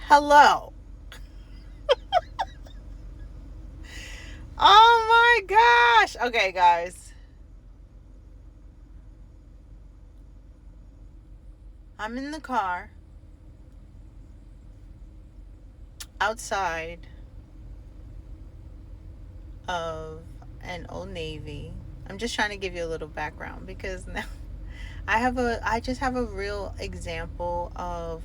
Hello. Oh my gosh. Okay, guys. I'm in the car outside of an Old Navy. I'm just trying to give you a little background because now I just have a real example of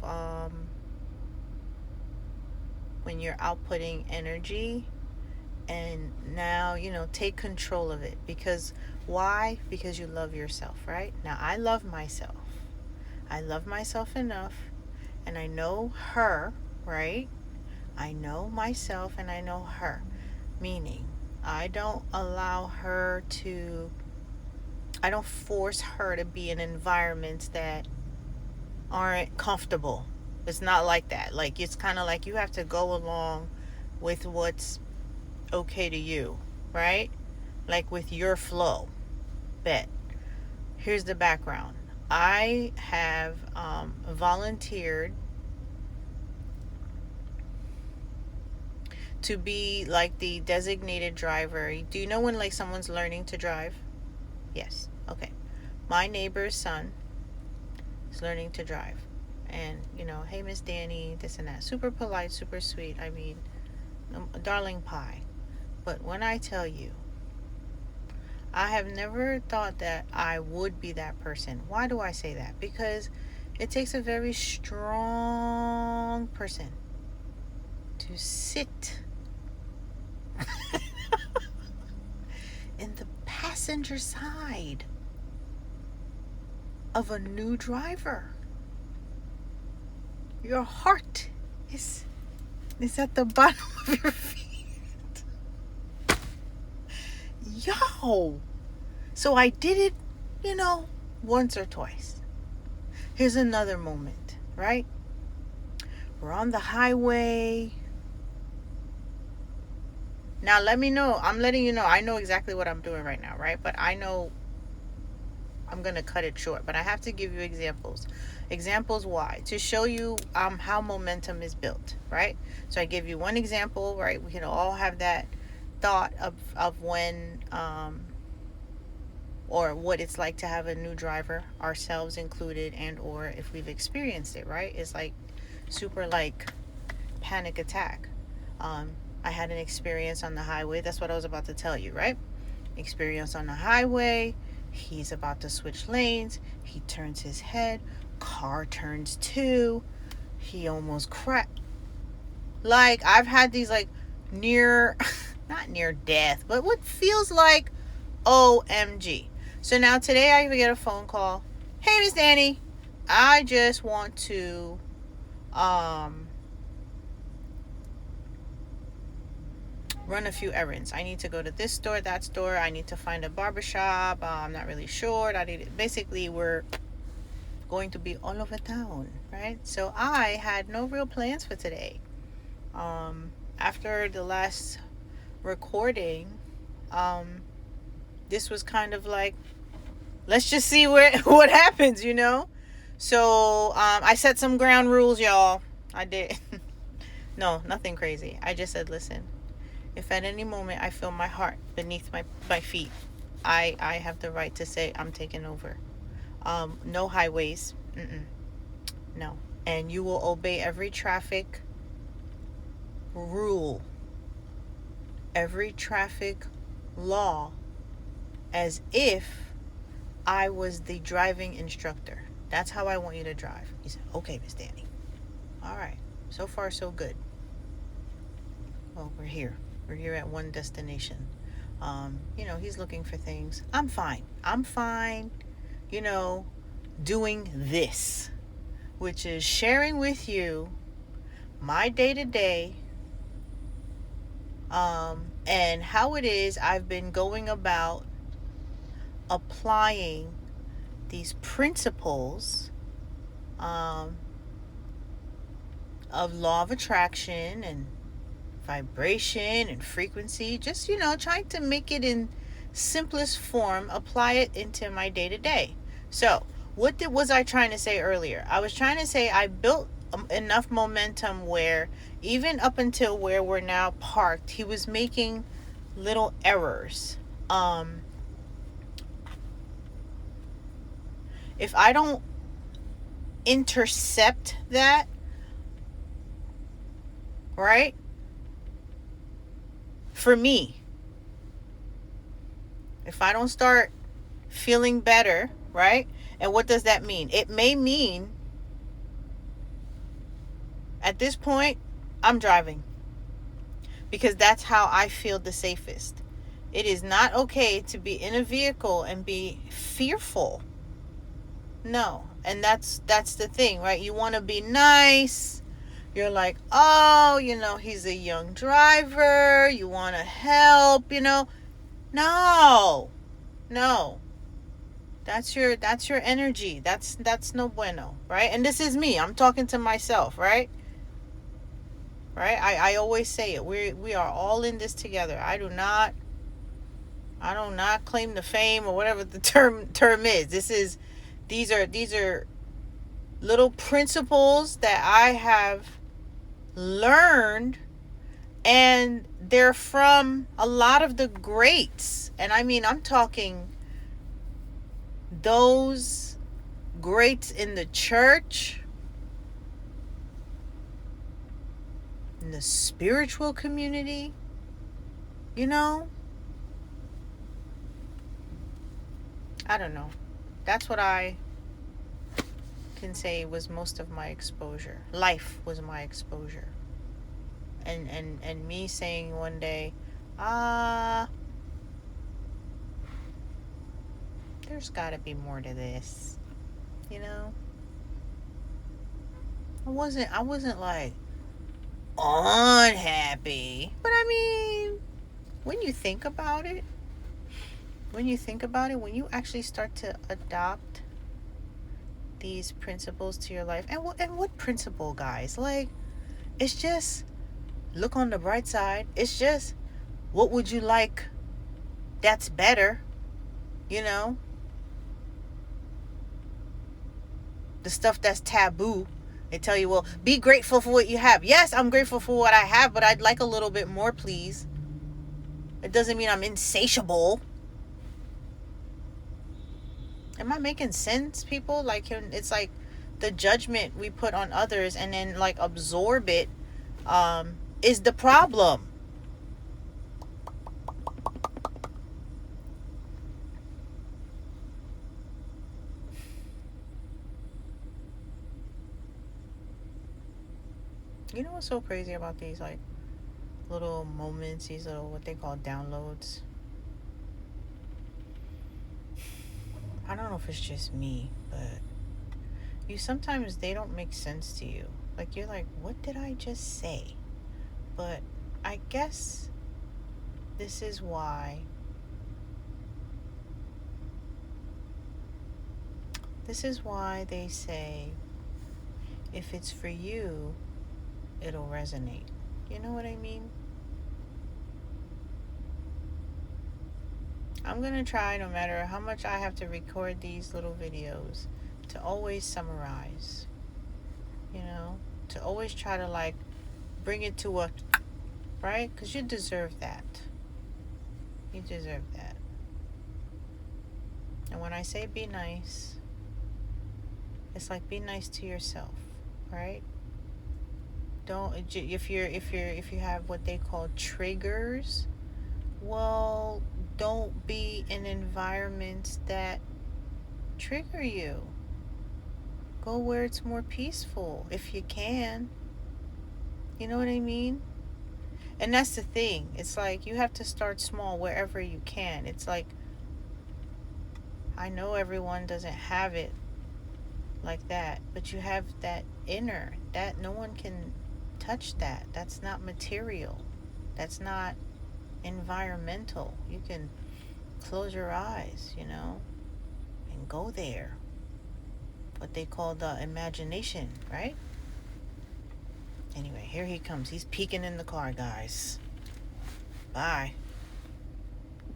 when you're outputting energy and now, take control of it because why? Because you love yourself, right? Now I love myself. I love myself enough and I know her, right? I know myself and I know her. Meaning, I don't allow her to, I don't force her to be in environments that aren't comfortable. It's not like that. Like, it's kind of like you have to go along with what's okay to you, right? Like with your flow. Bet. Here's the background. I have volunteered to be like the designated driver. Do you know when like someone's learning to drive? Yes. Okay. My neighbor's son is learning to drive. And, hey, Miss Danny, this and that. Super polite, super sweet. I mean, a darling pie. But when I tell you, I have never thought that I would be that person. Why do I say that? Because it takes a very strong person to sit in the passenger side of a new driver. Your heart is at the bottom of your feet. Yo. So I did it, once or twice. Here's another moment, right? We're on the highway. Now let me know. I'm letting you know. I know exactly what I'm doing right now, right? But I know I'm going to cut it short. But I have to give you examples. Examples why? To show you how momentum is built, right? So I give you one example, right? We can all have that thought of when or what it's like to have a new driver, ourselves included, and or if we've experienced it, right? It's like super like panic attack. I had an experience on the highway. That's what I was about to tell you, right? Experience on the highway. He's about to switch lanes. He turns his head. Car turns too. He almost crashed. Like, I've had these like near, not near death, but what feels like OMG. So now today I get a phone call. Hey, Miss Danny, I just want to run a few errands. I need to go to this store, that store. I need to find a barbershop. I'm not really sure. Basically, we're going to be all over town, right? So I had no real plans for today. After the last recording, this was kind of like, let's just see what happens, So I set some ground rules, y'all. I did. No, nothing crazy. I just said, listen, if at any moment I feel my heart beneath my feet, I have the right to say I'm taking over. No highways. No. And you will obey every traffic rule, every traffic law, as if I was the driving instructor. That's how I want you to drive. He said, okay, Miss Danny. All right. So far, so good. Well, we're here. We're here at one destination. He's looking for things. I'm fine. Doing this, which is sharing with you my day-to-day, and how it is I've been going about applying these principles of law of attraction and vibration and frequency, just trying to make it in simplest form, apply it into my day-to-day. So what was I trying to say earlier? I was trying to say I built enough momentum where even up until where we're now parked, he was making little errors. If I don't intercept that, right? For me, if I don't start feeling better, right? And what does that mean? It may mean at this point, I'm driving because that's how I feel the safest. It is not okay to be in a vehicle and be fearful. No. And that's the thing, right? You want to be nice. You're like, oh, he's a young driver. You want to help, No. No. That's your energy. That's no bueno, right? And this is me. I'm talking to myself, right? Right? I always say it. We are all in this together. I do not claim the fame or whatever the term is. These are little principles that I have learned, and they're from a lot of the greats. And I mean, I'm talking those greats in the church, in the spiritual community, I don't know. That's what I can say was most of my exposure. Life was my exposure. And me saying one day, there's gotta be more to this. I wasn't like unhappy. But I mean, when you think about it, when you actually start to adopt these principles to your life, and what principle, guys? Like, it's just look on the bright side. It's just, what would you like that's better? The stuff that's taboo. They tell you, well, be grateful for what you have. Yes, I'm grateful for what I have, but I'd like a little bit more, please. It doesn't mean I'm insatiable. Am I making sense, people? Like, it's like the judgment we put on others and then like absorb it is the problem. You know what's so crazy about these like little moments, these little what they call downloads? I don't know if it's just me, but sometimes they don't make sense to you. Like, you're like, what did I just say? But I guess this is why they say if it's for you, it'll resonate. You know what I mean? I'm going to try, no matter how much I have to record these little videos, to always summarize. To always try to like bring it to a, right? Because you deserve that. You deserve that. And when I say be nice, it's like be nice to yourself, right? Don't, if you have what they call triggers, well, don't be in environments that trigger you. Go where it's more peaceful if you can. You know what I mean? And that's the thing. It's like you have to start small wherever you can. It's like, I know everyone doesn't have it like that, but you have that inner, that no one can touch that. That's not material. That's not environmental. You can close your eyes, and go there. What they call the imagination, right? Anyway, here he comes. He's peeking in the car, guys. Bye.